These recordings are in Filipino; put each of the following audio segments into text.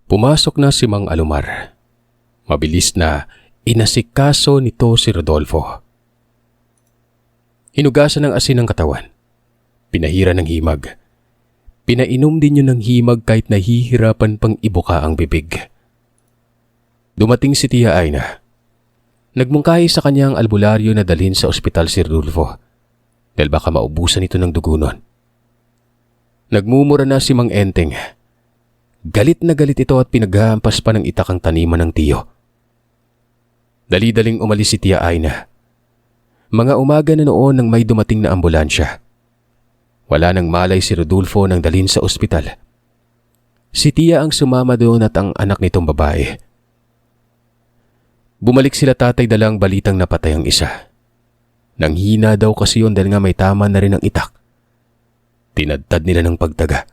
Pumasok na si Mang Alomar. Mabilis na inasikaso nito si Rodolfo. Hinugasan ng asin ang katawan. Pinahira ng himag. Pinainom din yun ng himag kahit nahihirapan pang ibuka ang bibig. Dumating si Tia Aina. Nagmungkahi sa kanya ang albularyo na dalhin sa ospital si Rodolfo dahil baka maubusan ito ng dugo nun. Nagmumura na si Mang Enteng. Galit na galit ito at pinaghahampas pa ng itak ang taniman ng tiyo. Dali-daling umalis si Tia Aina. Mga umaga na noon nang may dumating na ambulansya. Wala nang malay si Rodolfo nang dalhin sa ospital. Si Tia ang sumama doon at ang anak nitong babae. Bumalik sila tatay dalang balitang napatay ang isa. Nanghina daw kasi yun dahil nga may tama na rin ang itak. Tinadtad nila ng pagtaga.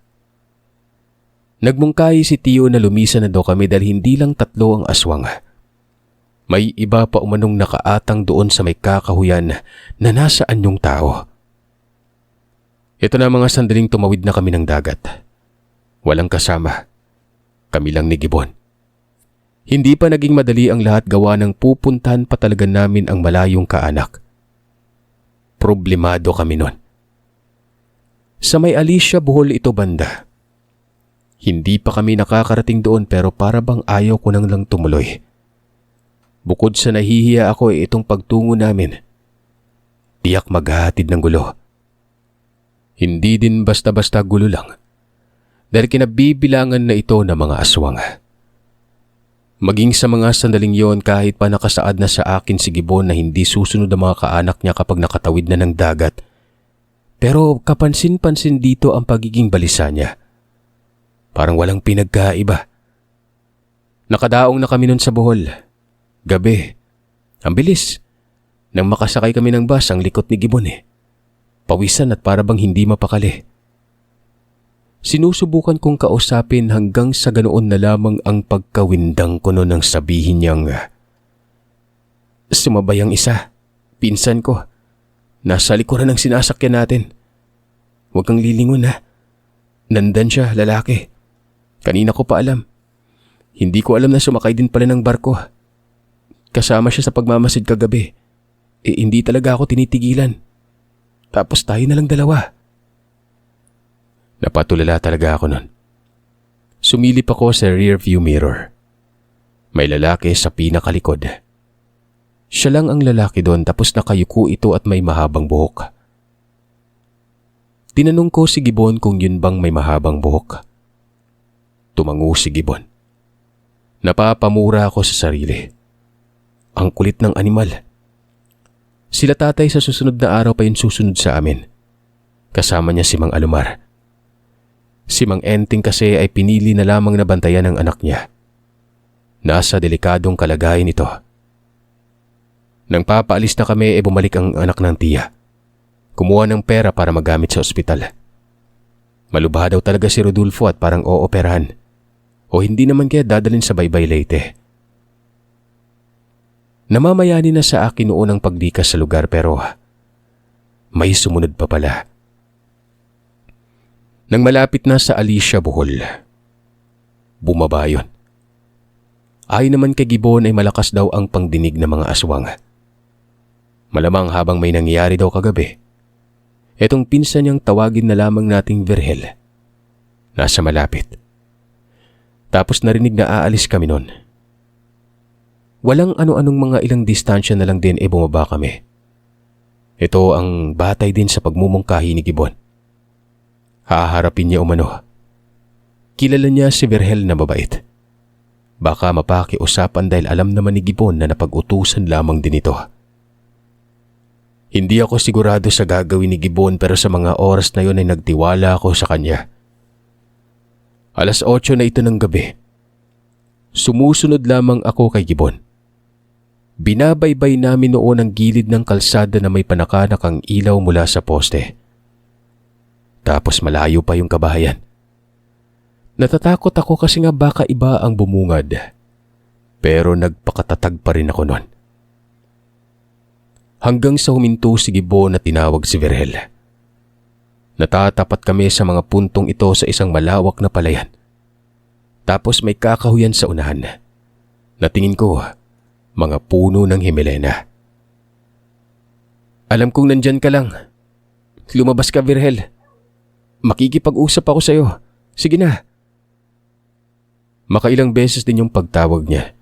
Nagmungkahi si Tiyo na lumisan na daw kami dahil hindi lang 3 ang aswang. May iba pa umanong nakaatang doon sa may kakahuyan na nasa anyong tao. Ito na mga sandaling tumawid na kami ng dagat. Walang kasama. Kami lang ni Gibbon. Hindi pa naging madali ang lahat gawa ng pupuntahan pa talaga namin ang malayong kaanak. Problemado kami nun. Sa may Alicia, Bohol ito banda. Hindi pa kami nakakarating doon pero para bang ayaw ko nang lang tumuloy. Bukod sa nahihiya ako itong pagtungo namin. Tiyak maghahatid ng gulo. Hindi din basta-basta gulo lang. Dahil kinabibilangan na ito ng mga aswang. Maging sa mga sandaling yon kahit pa nakasaad na sa akin si Gibbon na hindi susunod ang mga kaanak niya kapag nakatawid na ng dagat. Pero kapansin-pansin dito ang pagiging balisa niya. Parang walang pinagkaiba. Nakadaong na kami nun sa Bohol. Gabi. Ang bilis. Nang makasakay kami ng bus ang likot ni Gibbon Pawisan at para bang hindi mapakali. Sinusubukan kong kausapin hanggang sa ganoon na lamang ang pagkawindang ko noon nang sabihin niyang, "Sumabay ang isa. Pinsan ko. Nasa likuran ng sinasakyan natin. Huwag kang lilingon Nandan siya, lalaki. Kanina ko pa alam. Hindi ko alam na sumakay din pala ng barko. Kasama siya sa pagmamasid kagabi. Hindi talaga ako tinitigilan. Tapos tayo na lang dalawa." Napatulala talaga ako nun. Sumilip ako sa rear view mirror. May lalaki sa pinakalikod. Siya lang ang lalaki doon tapos nakayuko ito at may mahabang buhok. Tinanong ko si Gibbon kung yun bang may mahabang buhok. Tumango si Gibbon. Napapamura ako sa sarili. Ang kulit ng animal. Sila tatay sa susunod na araw pa yun susunod sa amin. Kasama niya si Mang Alomar. Si Mang Enteng kasi ay pinili na lamang na bantayan ng anak niya. Nasa delikadong kalagayan ito. Nang papaalis na kami bumalik ang anak ng tiya. Kumuha ng pera para magamit sa ospital. Malubha daw talaga si Rodolfo at parang ooperahan. O hindi naman kaya dadalhin sa Baybay Leyte. Namamayani na sa akin noon ang pagdikas sa lugar pero may sumunod pa pala. Nang malapit na sa Alicia, Bohol, bumaba yun. Ayon naman kay Gibbon ay malakas daw ang pangdinig ng mga aswang. Malamang habang may nangyari daw kagabi, etong pinsan niyang tawagin na lamang nating Virgel. Nasa malapit. Tapos narinig na aalis kami nun. Walang ano-anong mga ilang distansya na lang din bumaba kami. Ito ang batay din sa pagmumungkahi ni Gibbon. Haharapin niya umano. Kilala niya si Virgel na mabait. Baka mapakiusapan dahil alam naman ni Gibbon na napag-utusan lamang din ito. Hindi ako sigurado sa gagawin ni Gibbon pero sa mga oras na yon ay nagtiwala ako sa kanya. 8:00 na ito ng gabi. Sumusunod lamang ako kay Gibbon. Binabaybay namin noon ang gilid ng kalsada na may panakanak ang ilaw mula sa poste. Tapos malayo pa yung kabahayan. Natatakot ako kasi nga baka iba ang bumungad. Pero nagpakatatag pa rin ako nun. Hanggang sa huminto si Gibbon na tinawag si Virgel. Natatapat kami sa mga puntong ito sa isang malawak na palayan. Tapos may kakahuyan sa unahan. Natingin ko, mga puno ng Himelena. Alam kong nandyan ka lang. Lumabas ka, Virgel. Makikipag-usap ako sa'yo. Sige na. Makailang beses din yung pagtawag niya.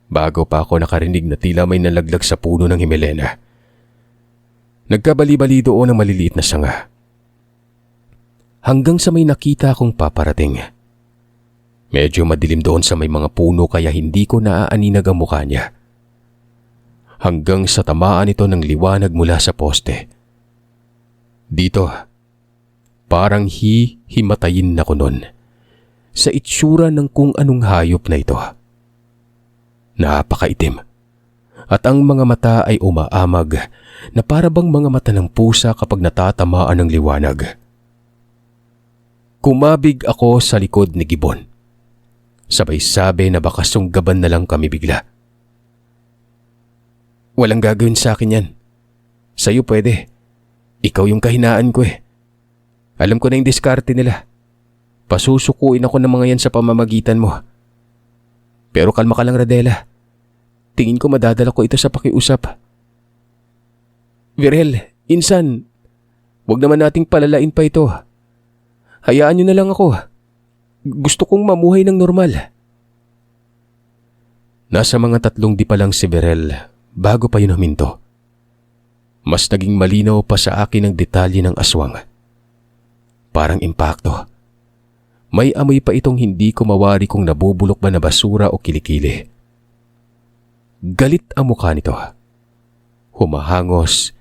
Bago pa ako nakarinig na tila may nalaglag sa puno ng Himelena. Nagkabali-bali doon ang maliliit na sanga. Hanggang sa may nakita akong paparating. Medyo madilim doon sa may mga puno kaya hindi ko naaaninag ang mukha niya. Hanggang sa tamaan ito ng liwanag mula sa poste. Dito, parang himatayin ako nun sa itsura ng kung anong hayop na ito. Napakaitim at ang mga mata ay umaamag na para bang mga mata ng pusa kapag natatamaan ng liwanag. Kumabig ako sa likod ni Gibbon. Sabay sabi na baka sunggaban na lang kami bigla. Walang gagawin sa akin yan. Sa'yo pwede. Ikaw yung kahinaan ko eh. Alam ko na yung diskarte nila. Pasusukuin ako ng mga yan sa pamamagitan mo. Pero kalma ka lang, Radela. Tingin ko madadala ko ito sa pakiusap. Virgel, insan, wag naman nating palalain pa ito. Hayaan nyo na lang ako. Gusto kong mamuhay ng normal. Nasa mga 3 di pa lang si Virgel bago pa yun huminto. Mas naging malinaw pa sa akin ang detalye ng aswang. Parang impakto. May amoy pa itong hindi ko mawari kung nabubulok ba na basura o kilikili. Galit ang mukha nito. Humahangos,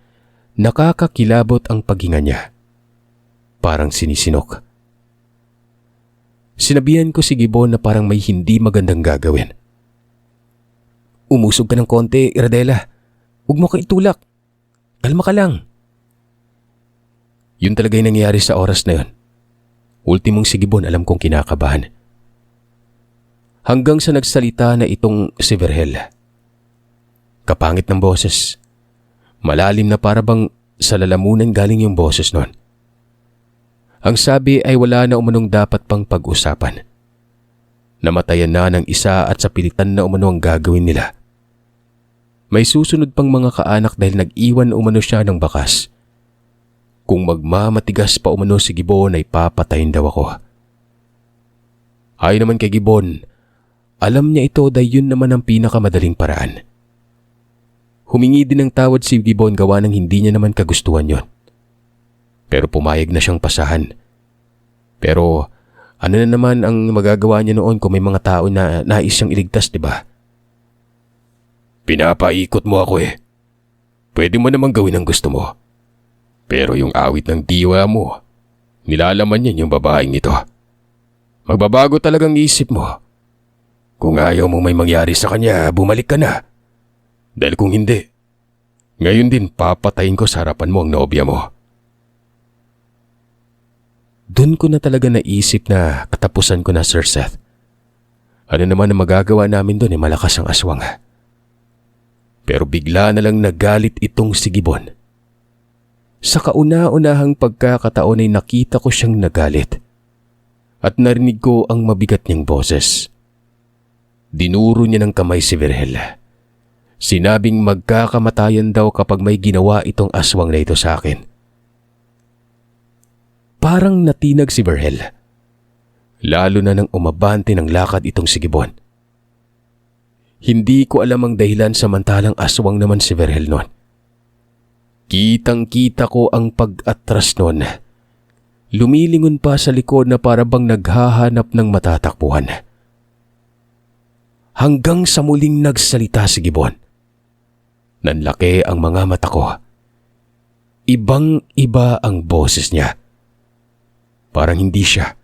nakakakilabot ang paghinga niya. Parang sinisinok. Sinabihan ko si Gibbon na parang may hindi magandang gagawin. Umusog ka ng konti, Radela. Huwag mo kang itulak. Kalma ka lang. Yun talaga yung nangyari sa oras na yun. Ultimong si Gibbon alam kong kinakabahan. Hanggang sa nagsalita na itong si Virgel. Kapangit ng boses. Malalim na para bang sa lalamunan galing yung boses nun. Ang sabi ay wala na umanong dapat pang pag-usapan. Namatayan na ng isa at sa pilitan na umano ang gagawin nila. May susunod pang mga kaanak dahil nag-iwan umano siya ng bakas. Kung magmamatigas pa umano si Gibbon ay papatayin daw ako. Ayon naman kay Gibbon, alam niya ito dahil yun naman ang pinakamadaling paraan. Humingi din ng tawad si Gibbon gawa ng hindi niya naman kagustuhan yon. Pero pumayag na siyang pasahan. Pero ano na naman ang magagawa niya noon kung may mga tao na nais siyang iligtas, di ba? Pinapaikot mo ako eh. Pwede mo namang gawin ang gusto mo. Pero yung awit ng diwa mo, nilalaman niya yung babaeng ito. Magbabago talagang isip mo. Kung ayaw mong may mangyari sa kanya, bumalik ka na. Dahil kung hindi, ngayon din papatayin ko sa harapan mo ang nobya mo. Doon ko na talaga naisip na katapusan ko na, Sir Seth. Ano naman ang magagawa namin doon malakas ang aswang. Pero bigla na lang nagalit itong si Gibbon. Sa kauna-unahang pagkakataon ay nakita ko siyang nagalit. At narinig ko ang mabigat niyang boses. Dinuro niya ng kamay si Virgel. Sinabing magkakamatayan daw kapag may ginawa itong aswang na ito sa akin. Parang natinag si Virgel. Lalo na nang umabante ng lakad itong si Gibbon. Hindi ko alam ang dahilan samantalang aswang naman si Virgel noon. Kitang-kita ko ang pag-atras noon. Lumilingon pa sa likod na para bang naghahanap ng matatakbuhan. Hanggang sa muling nagsalita si Gibbon. Nanlaki ang mga mata ko. Ibang-iba ang boses niya. Parang hindi siya.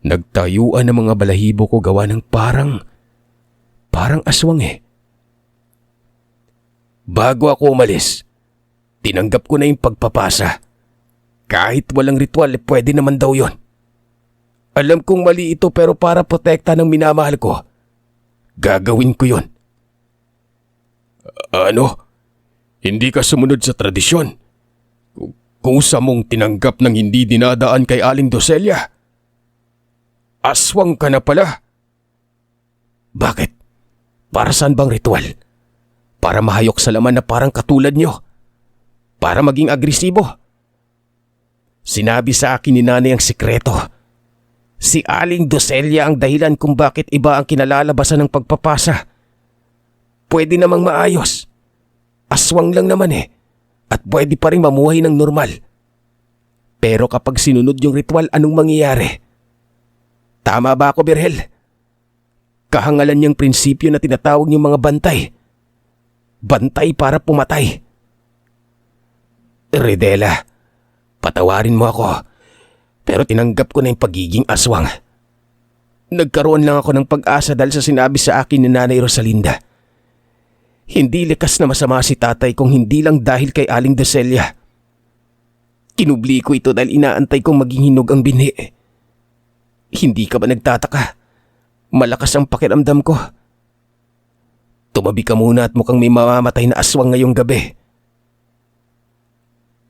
Nagtayuan ang mga balahibo ko gawa ng parang aswang eh. Bago ako umalis, tinanggap ko na yung pagpapasa. Kahit walang ritual, pwede naman daw yon. Alam kong mali ito pero para protekta ng minamahal ko, gagawin ko yon. Ano? Hindi ka sumunod sa tradisyon? Kusa mong tinanggap ng hindi dinadaan kay Aling Docelia? Aswang ka na pala. Bakit? Para saan bang ritual? Para mahayok sa laman na parang katulad nyo? Para maging agresibo? Sinabi sa akin ni nanay ang sikreto. Si Aling Docelia ang dahilan kung bakit iba ang kinalalabasan ng pagpapasa. Pwede namang maayos. Aswang lang naman at pwede pa rin mamuhay ng normal. Pero kapag sinunod yung ritual, anong mangyayari? Tama ba ako, Berhel? Kahangalan niyang prinsipyo na tinatawag niyong mga bantay. Bantay para pumatay. Ridela, patawarin mo ako, pero tinanggap ko na yung pagiging aswang. Nagkaroon lang ako ng pag-asa dahil sa sinabi sa akin ni Nanay Rosalinda. Hindi likas na masama si tatay kung hindi lang dahil kay Aling Docelia. Kinubli ko ito dahil inaantay kong maging hinog ang binhi. Hindi ka ba nagtataka? Malakas ang pakiramdam ko. Tumabi ka muna at mukhang may mamamatay na aswang ngayong gabi.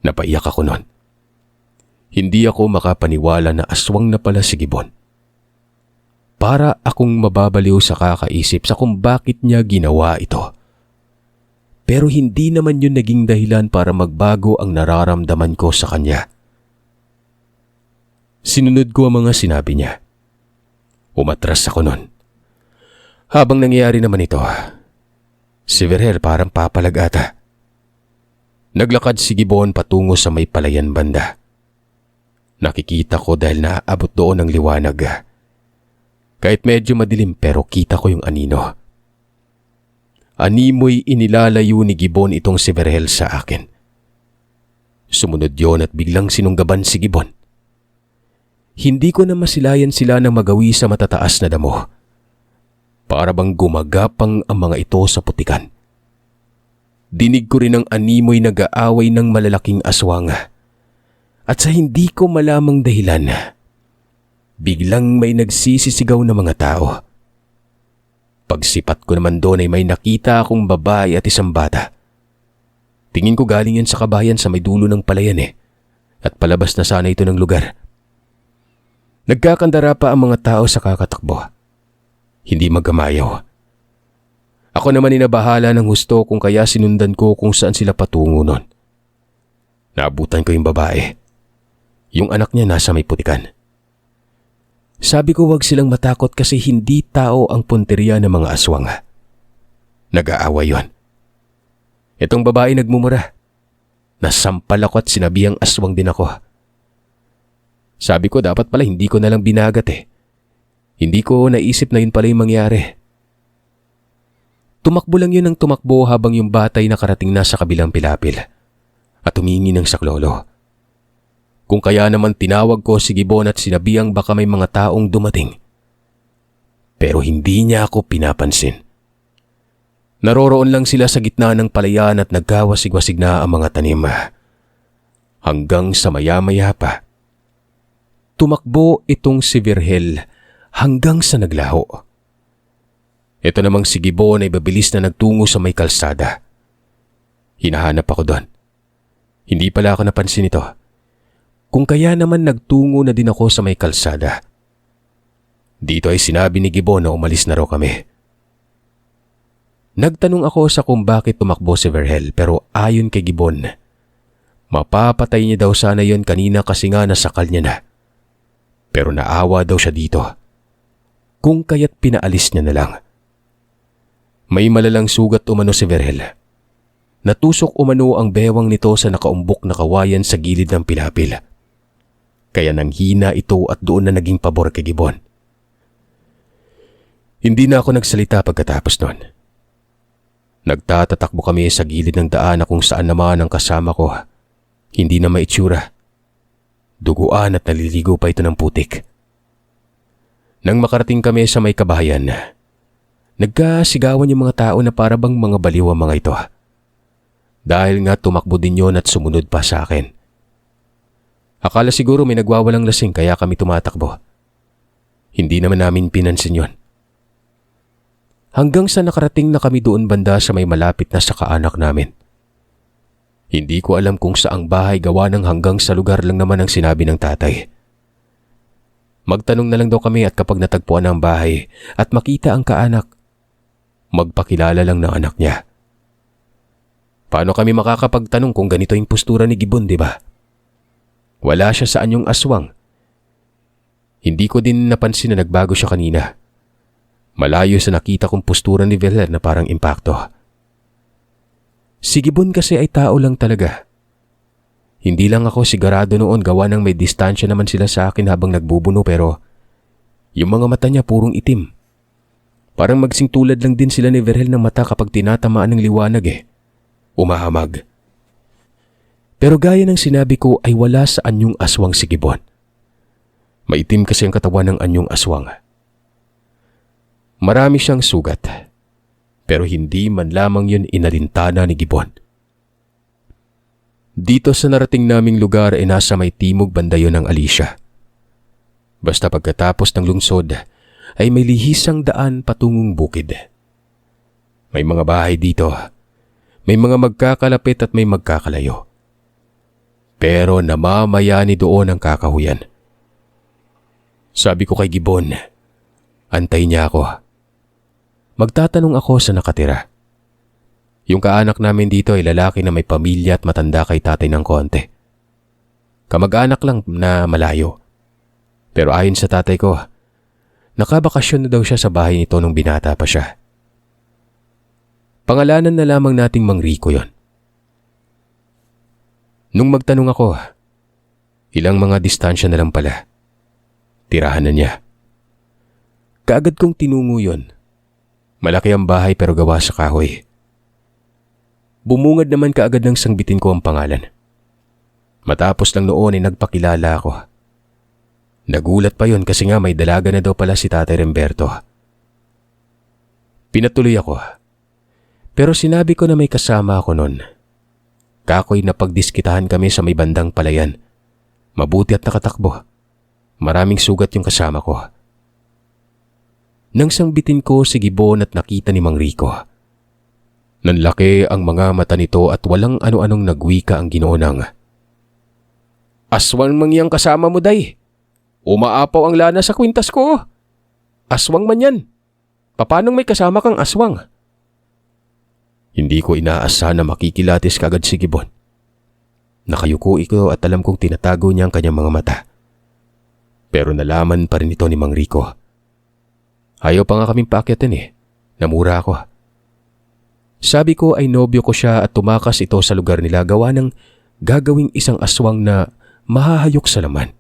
Napaiyak ako noon. Hindi ako makapaniwala na aswang na pala si Gibbon. Para akong mababaliw sa kakaisip sa kung bakit niya ginawa ito. Pero hindi naman yun naging dahilan para magbago ang nararamdaman ko sa kanya. Sinunod ko ang mga sinabi niya. Umatras ako noon. Habang nangyayari naman ito, si Verhel parang papalag ata. Naglakad si Gibbon patungo sa may palayan banda. Nakikita ko dahil naaabot doon ang liwanag. Kahit medyo madilim pero kita ko yung anino. Animoy inilalayo ni Gibbon itong si Verhel sa akin. Sumunod yon at biglang sinunggaban si Gibbon. Hindi ko na masilayan sila ng magawi sa matataas na damo. Para bang gumagapang ang mga ito sa putikan. Dinig ko rin ang animoy nag-aaway ng malalaking aswang. At sa hindi ko malamang dahilan, biglang may nagsisisigaw na mga tao. Pagsipat ko naman doon ay may nakita akong babae at isang bata. Tingin ko galing yan sa kabayan sa may dulo ng palayan at palabas na sana ito ng lugar. Nagkakandara pa ang mga tao sa kakatakbo. Hindi magamayaw. Ako naman inabahala ng husto kung kaya sinundan ko kung saan sila patungo nun. Naabutan ko yung babae. Yung anak niya nasa may putikan. Sabi ko wag silang matakot kasi hindi tao ang punteriya ng mga aswang. Nag-aaway yon. Itong babae nagmumura. Nasampal ako at sinabihang aswang din ako. Sabi ko dapat pala hindi ko nalang binagat Hindi ko naisip na yun pala yung mangyari. Tumakbo lang yun ng tumakbo habang yung batay nakarating na sa kabilang pilapil at humingi ng saklolo. Kung kaya naman tinawag ko si Gibbon at sinabihang baka may mga taong dumating. Pero hindi niya ako pinapansin. Naroroon lang sila sa gitna ng palayan at nagkawasig-wasig na ang mga tanim. Hanggang sa maya-maya pa. Tumakbo itong si Verhel hanggang sa naglaho. Ito namang si Gibbon ay babilis na nagtungo sa may kalsada. Hinahanap ako doon. Hindi pala ako napansin ito. Kung kaya naman nagtungo na din ako sa may kalsada. Dito ay sinabi ni Gibbon na umalis na raw kami. Nagtanong ako sa kung bakit tumakbo si Verhel pero ayon kay Gibbon, mapapatay niya daw sana yon kanina kasi nga nasakal niya na. Pero naawa daw siya dito. Kung kaya't pinaalis niya na lang. May malalang sugat umano si Verhel. Natusok umano ang bewang nito sa nakaumbok na kawayan sa gilid ng pilapil. Kaya nanghina ito at doon na naging pabor kay Gibbon. Hindi na ako nagsalita pagkatapos nun. Nagtatatakbo kami sa gilid ng daan na kung saan naman ang kasama ko. Hindi na maitsura. Duguan at naliligo pa ito ng putik. Nang makarating kami sa may kabahayan, nagkasigawan yung mga tao na para bang mga baliw ang mga ito. Dahil nga tumakbo din yon at sumunod pa sa akin. Akala siguro may nagwawalang lasing kaya kami tumatakbo. Hindi naman namin pinansin yon. Hanggang sa nakarating na kami doon banda sa may malapit na sa kaanak namin. Hindi ko alam kung saang bahay gawa ng hanggang sa lugar lang naman ang sinabi ng tatay. Magtanong na lang daw kami at kapag natagpuan ang bahay at makita ang kaanak, magpakilala lang ng anak niya. Paano kami makakapagtanong kung ganito yung postura ni Gibbon, di ba? Wala siya sa anyong aswang. Hindi ko din napansin na nagbago siya kanina. Malayo sa nakita kong postura ni Veler na parang impacto. Si Gibbon kasi ay tao lang talaga. Hindi lang ako sigurado noon gawa ng may distansya naman sila sa akin habang nagbubuno pero yung mga mata niya purong itim. Parang magsing tulad lang din sila ni Verhel ng mata kapag tinatamaan ng liwanag eh. Umahamag. Pero gaya ng sinabi ko ay wala sa anyong aswang si Gibbon. Maitim kasi ang katawan ng anyong aswang. Marami siyang sugat. Pero hindi man lamang yun inalintana ni Gibbon. Dito sa narating naming lugar ay nasa may timog banda yun ng Alicia. Basta pagkatapos ng lungsod ay may lihisang daan patungong bukid. May mga bahay dito. May mga magkakalapit at may magkakalayo. Pero namamayani doon ang kakahuyan. Sabi ko kay Gibbon, antay niya ako. Magtatanong ako sa nakatira. Yung kaanak namin dito ay lalaki na may pamilya at matanda kay tatay ng konti. Kamag-anak lang na malayo. Pero ayon sa tatay ko, nakabakasyon na daw siya sa bahay nito nung binata pa siya. Pangalanan na lamang nating Mang Rico yon. Nung magtanong ako, ilang mga distansya na lang pala. Tirahan na niya. Kaagad kong tinungo yon. Malaki ang bahay pero gawa sa kahoy. Bumungad naman kaagad ng sangbitin ko ang pangalan. Matapos lang noon ay nagpakilala ako. Nagulat pa yon kasi nga may dalaga na daw pala si Tatay Remberto. Pinatuloy ako. Pero sinabi ko na may kasama ako noon. Kakoy na pagdiskitahan kami sa may bandang palayan. Mabuti at nakatakbo. Maraming sugat yung kasama ko. Nang sangbitin ko si Gibbon at nakita ni Mang Rico. Nanlaki ang mga mata nito at walang ano-anong nagwika ang ginonang. Aswang mangyang kasama mo, day. Umaapaw ang lana sa kwintas ko. Aswang man yan. Papanong may kasama kang aswang? Hindi ko inaasahan na makikilatis kagad si Gibbon. Nakayuko iko at alam kong tinatago niya ang kanyang mga mata. Pero nalaman pa rin ito ni Mang Rico. Ayaw pa nga kaming paakyatin eh. Namura ako. Sabi ko ay nobyo ko siya at tumakas ito sa lugar nila gawa ng gagawing isang aswang na mahahayok sa laman.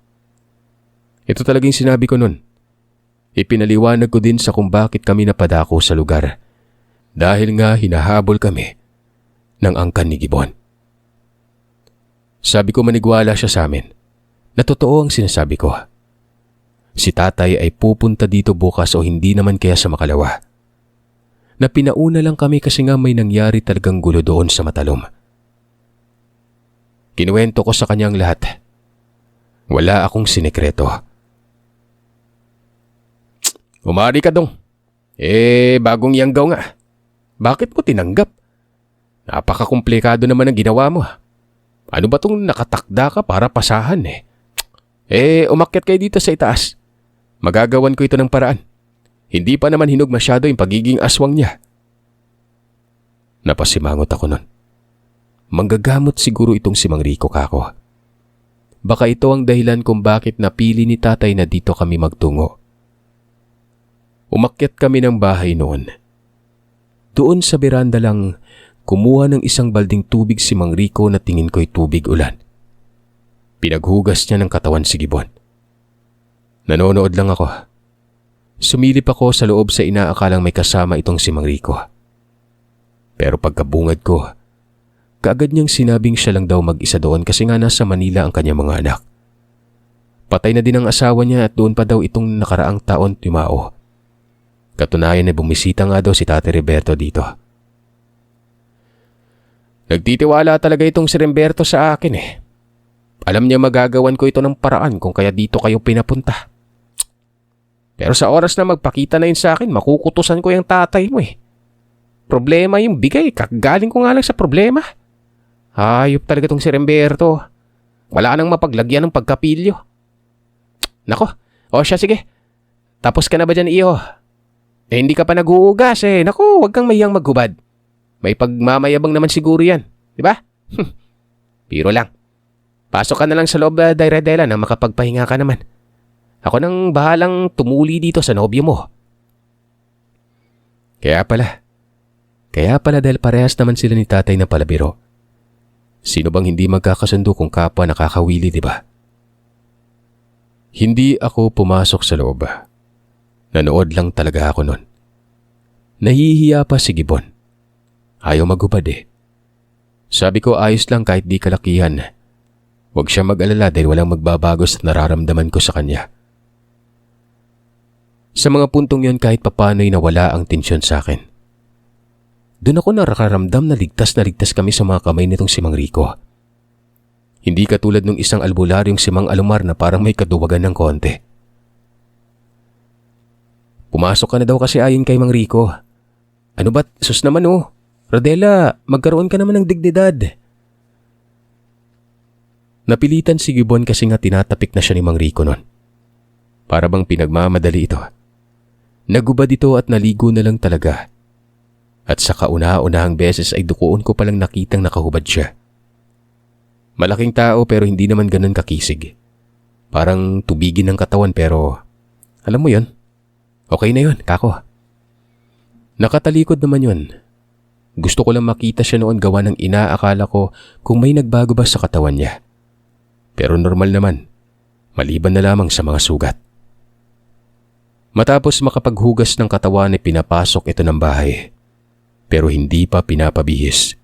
Ito talagang sinabi ko nun. Ipinaliwanag ko din sa kung bakit kami napadako sa lugar. Dahil nga hinahabol kami ng angkan ni Gibbon. Sabi ko manigwala siya sa amin na totoo ang sinasabi ko. Si tatay ay pupunta dito bukas o hindi naman kaya sa Makalawa. Na pinauna lang kami kasi nga may nangyari talagang gulo doon sa Matalom. Kinuwento ko sa kanyang lahat. Wala akong sinekreto. Umari ka dong. Bagong yanggaw nga. Bakit mo tinanggap? Napakakomplikado naman ang ginawa mo. Ano ba tong nakatakda ka para pasahan eh? Umakyat kayo dito sa itaas. Magagawan ko ito ng paraan. Hindi pa naman hinog masyado yung pagiging aswang niya. Napasimangot ako nun. Manggagamot siguro itong si Mang Rico kako. Baka ito ang dahilan kung bakit napili ni tatay na dito kami magtungo. Umakyat kami ng bahay noon. Doon sa beranda lang, kumuha ng isang balding tubig si Mang Rico na tingin ko'y tubig ulan. Pinaghugas niya ng katawan si Gibbon. Nanonood lang ako. Sumilip ako sa loob sa inaakalang may kasama itong si Mang Rico. Pero pagkabungad ko, kaagad niyang sinabing siya lang daw mag-isa doon kasi nga nasa Manila ang kanyang mga anak. Patay na din ang asawa niya at doon pa daw itong nakaraang taon tumao. Katunayan na bumisita nga daw si Tate Roberto dito. Nagtitiwala talaga itong si Remberto sa akin eh. Alam niya magagawan ko ito ng paraan kung kaya dito kayo pinapunta. Pero sa oras na magpakita na yun sa akin, makukutusan ko yung tatay mo eh. Problema yung bigay, kakagaling ko nga lang sa problema. Hayop talaga itong si Remberto. Wala nang mapaglagyan ng pagkapilyo. Nako, O siya, sige. Tapos ka na ba dyan, Iho? Hindi ka pa nag-uugas eh. Naku, wag kang mahiyang maghubad. May pagmamayabang naman siguro yan. Di ba? Biro lang. Pasok ka na lang sa loob, Dairedela, nang makapagpahinga ka naman. Ako nang bahalang tumuli dito sa nobyo mo. Kaya pala dahil parehas naman sila ni tatay na palabiro. Sino bang hindi magkakasundo kung kapwa nakakawili, di ba? Hindi ako pumasok sa loob. Nanood lang talaga ako nun. Nahihiya pa si Gibbon. Ayaw maghubad eh. Sabi ko ayos lang kahit di kalakihan. Huwag siya mag-alala dahil walang magbabago sa nararamdaman ko sa kanya. Sa mga puntong yon kahit papano'y nawala ang tensyon sa akin. Doon ako nakaramdam na ligtas kami sa mga kamay nitong si Mang Rico. Hindi katulad nung isang albularyong si Mang Alomar na parang may kaduwagan ng konti. Pumasok ka na daw kasi ayon kay Mang Rico. Ano ba't sus naman oh? Rodela, magkaroon ka naman ng dignidad. Napilitan si Gibbon kasi nga tinatapik na siya ni Mang Rico nun. Para bang pinagmamadali ito. Nagubad ito at naligo na lang talaga. At sa kauna-unahang beses ay dukoon ko palang nakitang nakahubad siya. Malaking tao pero hindi naman ganun kakisig. Parang tubigin ng katawan pero alam mo yon, okay na yon, kako. Nakatalikod naman yon. Gusto ko lang makita siya noon gawa ng inaakala ko kung may nagbago ba sa katawan niya. Pero normal naman, maliban na lamang sa mga sugat. Matapos makapaghugas ng katawan ay pinapasok ito ng bahay. Pero hindi pa pinapabihis.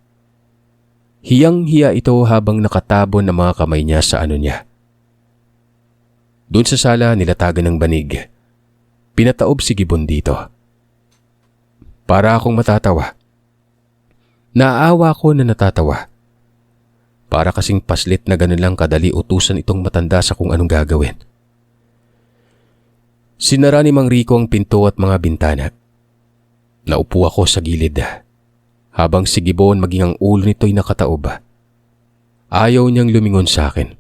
Hiyang-hiya ito habang nakatabon ng mga kamay niya sa ano niya. Doon sa sala nilatagan ng banig. Pinataob si Gibbon dito. Para akong matatawa. Naawa ko na natatawa. Para kasing paslit na ganun lang kadali utusan itong matanda sa kung anong gagawin. Sinara ni Mang Rico ang pinto at mga bintana. Naupo ako sa gilid. Habang si Gibbon maging ang ulo nito'y nakataob. Ayaw niyang lumingon sa akin.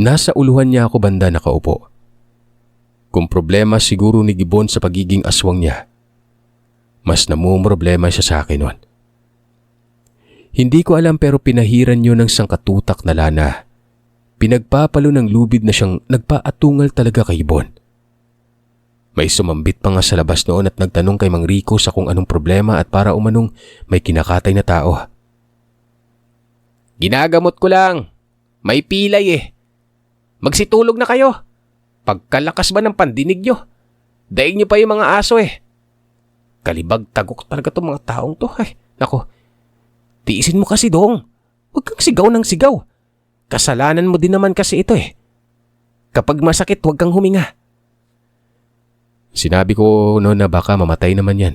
Nasa uluhan niya ako banda nakaupo. Kung problema siguro ni Gibbon sa pagiging aswang niya, mas namumroblema siya sa akin nun. Hindi ko alam pero pinahiran niyo ng sangkatutak na lana. Pinagpapalo ng lubid na siyang nagpaatungal talaga kay Gibbon. May sumambit pa nga sa labas noon at nagtanong kay Mang Rico sa kung anong problema at para umanong may kinakatay na tao. Ginagamot ko lang. May pilay eh. Magsitulog na kayo. Pagkalakas ba ng pandinig nyo? Daig nyo pa yung mga aso eh. Kalibag tagok talaga itong mga taong to. Ay, nako. Tiisin mo kasi dong. Huwag kang sigaw ng sigaw. Kasalanan mo din naman kasi ito eh. Kapag masakit, huwag kang huminga. Sinabi ko noon na baka mamatay naman yan.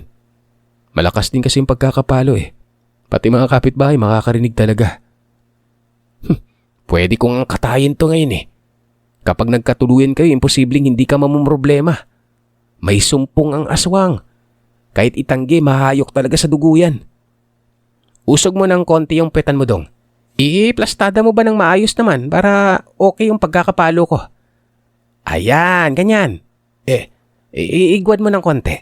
Malakas din kasi yung pagkakapalo eh. Pati mga kapitbahay makakarinig talaga. Pwede kong katayin to ngayon eh. Kapag nagkatuluyan kayo, imposibleng hindi ka mamumroblema. May sumpong ang aswang. Kahit itanggi, mahayok talaga sa dugo yan. Usog mo ng konti yung petan mo dong. Iplastada mo ba ng maayos naman para okay yung pagkakapalo ko? Ayan, ganyan. Iigwad mo ng konti.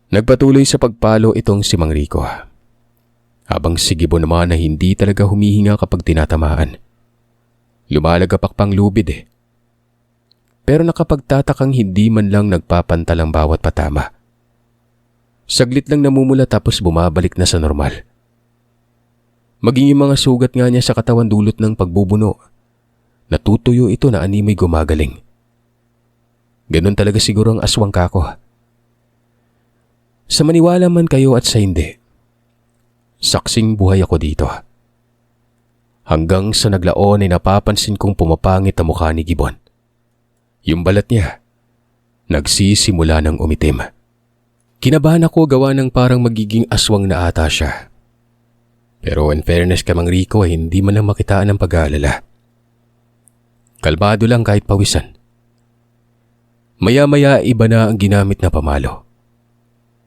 Nagpatuloy sa pagpalo itong si Mang Rico. Habang si Gibbon naman na hindi talaga humihinga kapag tinatamaan. Lumalagapak pang lubid eh. Pero nakapagtatakang hindi man lang nagpapantalang bawat patama. Saglit lang namumula tapos bumabalik na sa normal. Maging yung mga sugat nga niya sa katawan dulot ng pagbubuno. Natutuyo ito na animoy gumagaling. Ganon talaga siguro ang aswang kako. Sa maniwala man kayo at sa hindi, saksing buhay ako dito. Hanggang sa naglaon ay napapansin kong pumapangit ang mukha ni Gibbon. Yung balat niya, nagsisimula ng umitim. Kinabahan ako gawa ng parang magiging aswang na ata siya. Pero in fairness kay Mang Rico ay hindi man lang makitaan ng pag-aalala. Kalmado lang kahit pawisan. Maya-maya iba na ang ginamit na pamalo.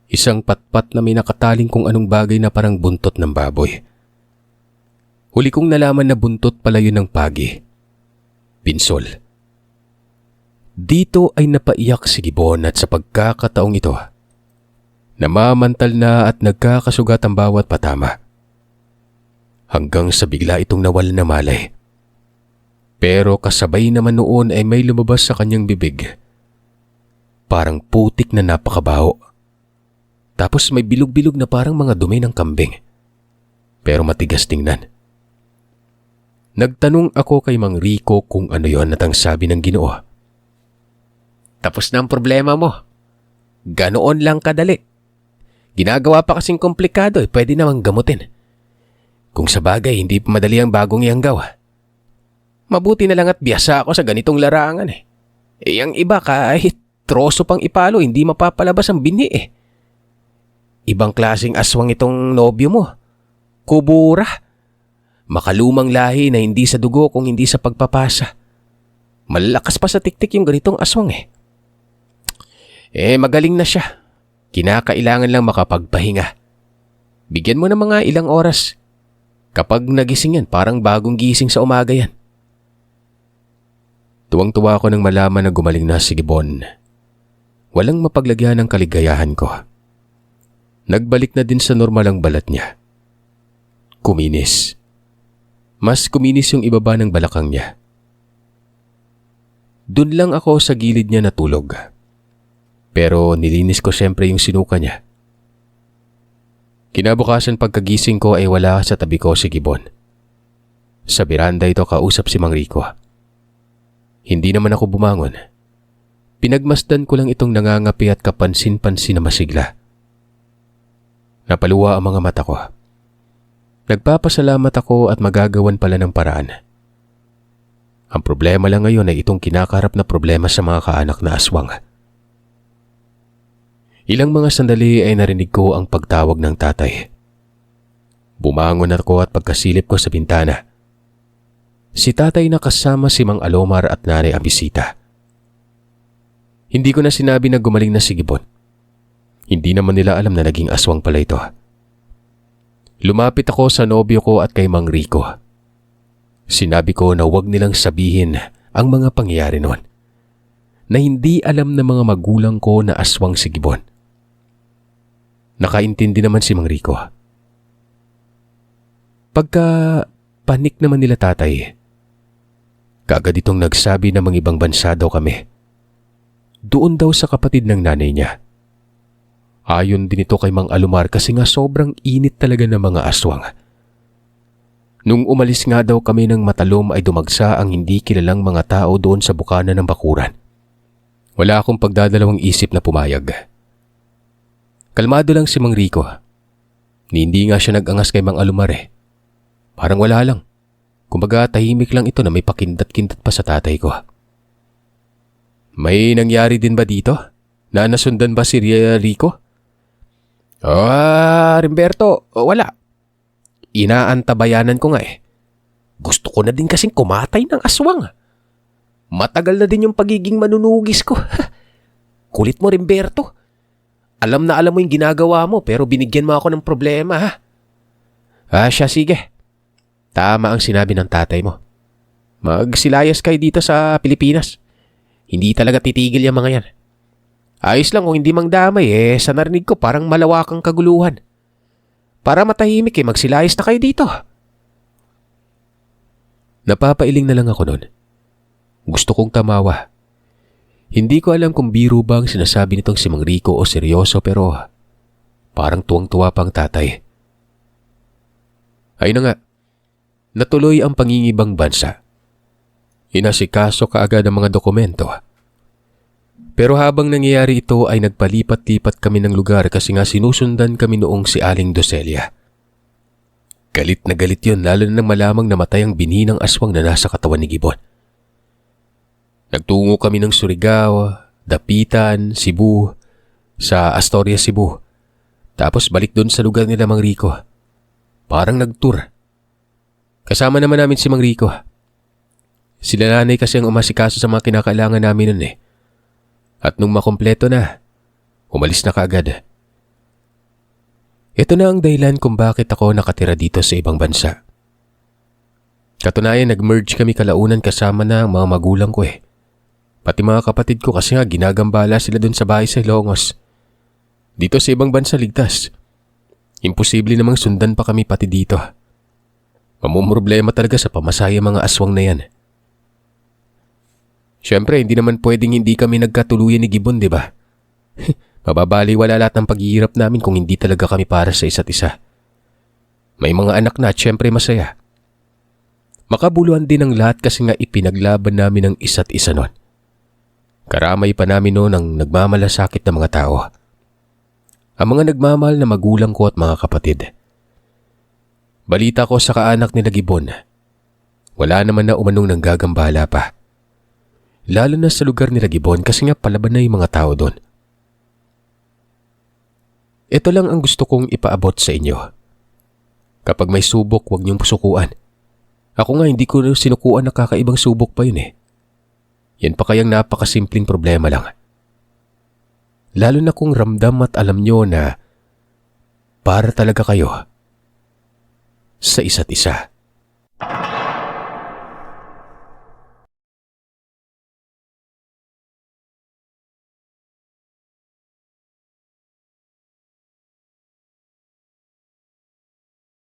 Isang patpat na may nakataling kung anong bagay na parang buntot ng baboy. Huli kong nalaman na buntot pala yun ng pagi. Pinsol. Dito ay napaiyak si Gibbon at sa pagkakataong ito, namamantal na at nagkakasugat ang bawat patama. Hanggang sa bigla itong nawal na malay. Pero kasabay naman noon ay may lumabas sa kanyang bibig. Parang putik na napakabaho. Tapos may bilog-bilog na parang mga dumi ng kambing. Pero matigas tingnan. Nagtanong ako kay Mang Rico kung ano yon at ang sabi ng Ginoo, "Tapos na ang problema mo. Ganoon lang kadali. Ginagawa pa kasing komplikado, pwede namang gamutin. Kung sa bagay, hindi pa madali ang bagong iyanggaw. Mabuti na lang at biyasa ako sa ganitong larangan eh. Ang iba kahit troso pang ipalo, hindi mapapalabas ang binhi eh. Ibang klaseng aswang itong nobyo mo. Kubura. Makalumang lahi na hindi sa dugo kung hindi sa pagpapasa. Malakas pa sa tiktik yung ganitong aswang eh. Magaling na siya. Kinakailangan lang makapagpahinga. Bigyan mo ng mga ilang oras. Kapag nagising yan, parang bagong gising sa umaga yan." Tuwang-tuwa ako nang malaman na gumaling na si Gibbon. Walang mapaglagyan ng kaligayahan ko. Nagbalik na din sa normal ang balat niya. Kuminis. Mas kuminis yung ibaba ng balakang niya. Doon lang ako sa gilid niya natulog. Pero nilinis ko siyempre yung sinuka niya. Kinabukasan pagkagising ko ay wala sa tabi ko si Gibbon. Sa beranda ito kausap si Mang Rico. Hindi naman ako bumangon. Pinagmasdan ko lang itong nangangapi at kapansin-pansin na masigla. Napaluwa ang mga mata ko. Nagpapasalamat ako at magagawan pala ng paraan. Ang problema lang ngayon ay itong kinakarap na problema sa mga kaanak na aswang. Ilang mga sandali ay narinig ko ang pagtawag ng tatay. Bumangon ako at pagkasilip ko sa bintana. Si tatay na kasama si Mang Alomar at Nanay Abisita. Hindi ko na sinabi na gumaling na si Gibbon. Hindi naman nila alam na naging aswang pala ito. Lumapit ako sa nobyo ko at kay Mang Rico. Sinabi ko na huwag nilang sabihin ang mga pangyayari noon. Na hindi alam ng mga magulang ko na aswang si Gibbon. Nakaintindi naman si Mang Rico. Pagka panik naman nila tatay, kaagad itong nagsabi na mga ibang bansa daw kami. Doon daw sa kapatid ng nanay niya. Ayon din ito kay Mang Alomar kasi nga sobrang init talaga ng mga aswang. Nung umalis nga daw kami ng Matalom ay dumagsa ang hindi kilalang mga tao doon sa bukana ng bakuran. Wala akong pagdadalawang isip na pumayag. Kalmado lang si Mang Rico. Hindi nga siya nag-angas kay Mang Alomar eh. Parang wala lang. Kumbaga tahimik lang ito na may pakindat-kindat pa sa tatay ko. May nangyari din ba dito? Na nasundan ba si Rico? Rimberto, wala. Inaantabayanan ko nga eh. Gusto ko na din kasing kumatay ng aswang. Matagal na din yung pagiging manunugis ko. Kulit mo, Rimberto. Alam na alam mo yung ginagawa mo pero binigyan mo ako ng problema ha. Siya sige. Tama ang sinabi ng tatay mo. Magsilayas kayo dito sa Pilipinas. Hindi talaga titigil yung mga yan. Ayos lang kung hindi mang damay sa narinig ko parang malawakang kaguluhan. Para matahimik magsilayas na kayo dito. Napapailing na lang ako noon. Gusto kong tamawa. Hindi ko alam kung biro ba ang sinasabi nitong si Mang Rico o seryoso pero parang tuwang-tuwa pang tatay. Ayun na nga, natuloy ang pangingibang bansa. Inasikaso kaagad ang mga dokumento. Pero habang nangyayari ito ay nagpalipat-lipat kami ng lugar kasi nga sinusundan kami noong si Aling Docelia. Galit na galit yun lalo na nang malamang namatay ang binhi ng aswang na nasa katawan ni Gibbon. Nagtungo kami ng Surigao, Dapitan, Cebu, sa Astoria, Cebu. Tapos balik doon sa lugar nila Mang Rico. Parang nag-tour. Kasama naman namin si Mang Rico. Sila nanay kasi ang umasikaso sa mga kinakailangan namin nun eh. At nung makompleto na, umalis na kaagad. Ito na ang dahilan kung bakit ako nakatira dito sa ibang bansa. Katunayan nag-merge kami kalaunan kasama na ang mga magulang ko eh. Pati mga kapatid ko kasi nga ginagambala sila dun sa bahay sa Ilongos. Dito sa ibang bansa ligtas. Imposible namang sundan pa kami pati dito. Mamumroblema talaga sa pamasaya mga aswang na yan. Siyempre, hindi naman pwedeng hindi kami nagkatuluyan ni Gibbon, di ba? Mababaliwala lahat ng paghihirap namin kung hindi talaga kami para sa isa't isa. May mga anak na at siyempre masaya. Makabuluhan din ang lahat kasi nga ipinaglaban namin ang isa't isa nun. Karamay pa namin noon ang nagmamalasakit na mga tao. Ang mga nagmamahal na magulang ko at mga kapatid. Balita ko sa kaanak ni Gibbon, wala naman na umanong nanggagambala pa. Lalo na sa lugar ni Gibbon kasi nga palaban na yung mga tao doon. Ito lang ang gusto kong ipaabot sa inyo. Kapag may subok, huwag niyong sukuan. Ako nga hindi ko sinukuan na kakaibang subok pa yun eh. Yan pa kayang napakasimpleng problema lang. Lalo na kung ramdam at alam nyo na para talaga kayo sa isa't isa.